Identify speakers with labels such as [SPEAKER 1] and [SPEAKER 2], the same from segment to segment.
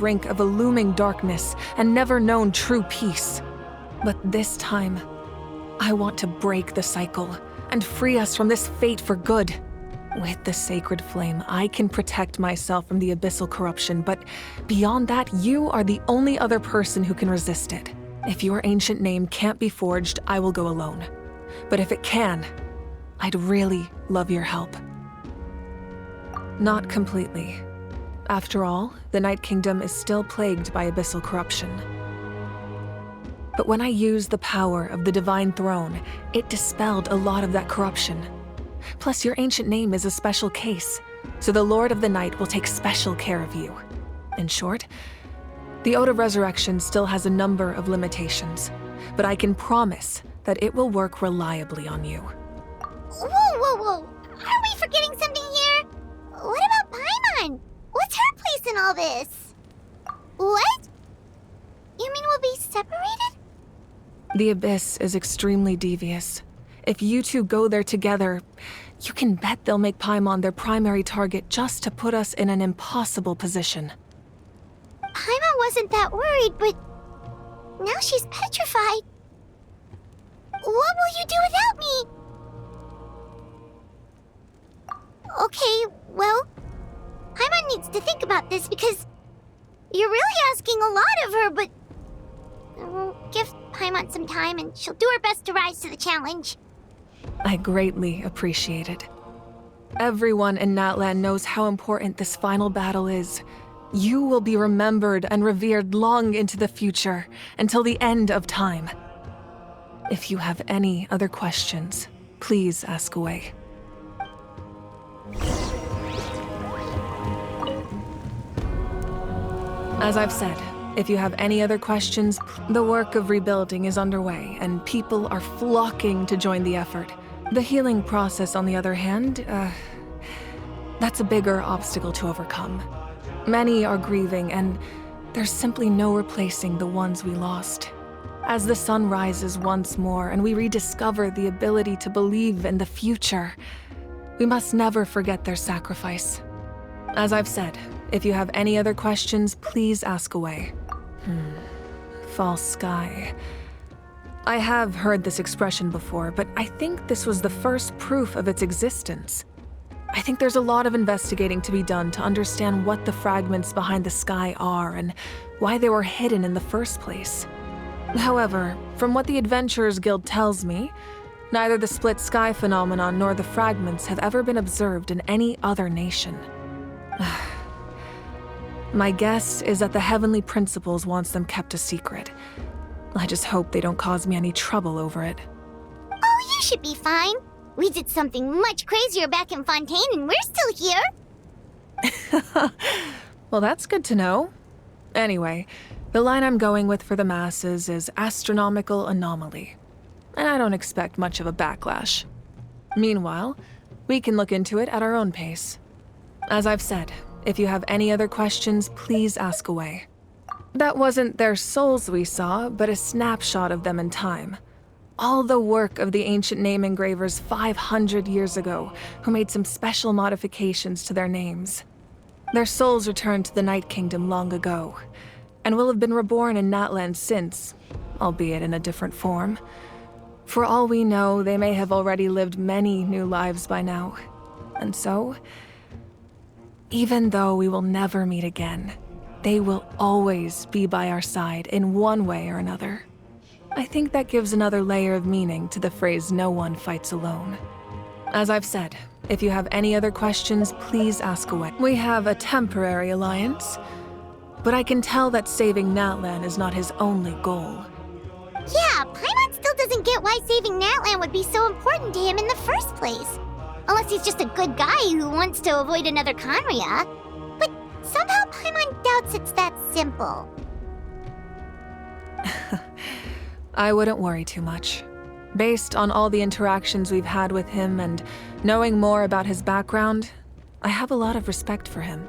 [SPEAKER 1] brink of a looming darkness and never known true peace. But this time, I want to break the cycle and free us from this fate for good. With the sacred flame, I can protect myself from the abyssal corruption, but beyond that, you are the only other person who can resist it. If your ancient name can't be forged, I will go alone. But if it can, I'd really love your help. Not completely. After all, the Night Kingdom is still plagued by abyssal corruption. But when I used the power of the Divine Throne, it dispelled a lot of that corruption. Plus, your ancient name is a special case, so the Lord of the Night will take special care of you. In short, the Ode of Resurrection still has a number of limitations, but I can promise that it will work reliably on you.
[SPEAKER 2] Whoa. Are we forgetting something here? What about Paimon? What's her place in all this? What? You mean we'll be separated?
[SPEAKER 1] The Abyss is extremely devious. If you two go there together, you can bet they'll make Paimon their primary target just to put us in an impossible position.
[SPEAKER 2] Paimon wasn't that worried, but now she's petrified. What will you do without me? Okay, well, Paimon needs to think about this because you're really asking a lot of her, but we'll give Paimon some time and she'll do her best to rise to the challenge.
[SPEAKER 1] I greatly appreciate it. Everyone in Natlan knows how important this final battle is. You will be remembered and revered long into the future, until the end of time. If you have any other questions, please ask away. As I've said, if you have any other questions, the work of rebuilding is underway, and people are flocking to join the effort. The healing process, on the other hand, that's a bigger obstacle to overcome. Many are grieving, and there's simply no replacing the ones we lost. As the sun rises once more and we rediscover the ability to believe in the future, we must never forget their sacrifice. As I've said, if you have any other questions, please ask away. False sky. I have heard this expression before, but I think this was the first proof of its existence. I think there's a lot of investigating to be done to understand what the fragments behind the sky are and why they were hidden in the first place. However, from what the Adventurers Guild tells me, neither the split sky phenomenon nor the fragments have ever been observed in any other nation. My guess is that the Heavenly Principles wants them kept a secret. I just hope they don't cause me any trouble over it.
[SPEAKER 2] Oh, you should be fine. We did something much crazier back in Fontaine and we're still here.
[SPEAKER 1] Well, that's good to know. Anyway, the line I'm going with for the masses is astronomical anomaly. And I don't expect much of a backlash. Meanwhile, we can look into it at our own pace. As I've said, if you have any other questions, please ask away. That wasn't their souls we saw, but a snapshot of them in time. All the work of the ancient name engravers 500 years ago, who made some special modifications to their names. Their souls returned to the Night Kingdom long ago, and will have been reborn in Natlan since, albeit in a different form. For all we know, they may have already lived many new lives by now. And so, even though we will never meet again, they will always be by our side in one way or another. I think that gives another layer of meaning to the phrase, "no one fights alone." As I've said, if you have any other questions, please ask away. We have a temporary alliance, but I can tell that saving Natlan is not his only goal.
[SPEAKER 2] Yeah, Paimon still doesn't get why saving Natlan would be so important to him in the first place. Unless he's just a good guy who wants to avoid another Conria. But somehow Paimon doubts it's that simple.
[SPEAKER 1] I wouldn't worry too much. Based on all the interactions we've had with him and knowing more about his background, I have a lot of respect for him.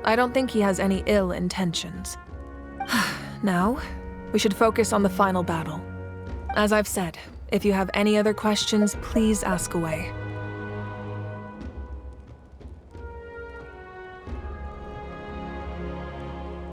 [SPEAKER 1] I don't think he has any ill intentions. Now, we should focus on the final battle. As I've said, if you have any other questions, please ask away.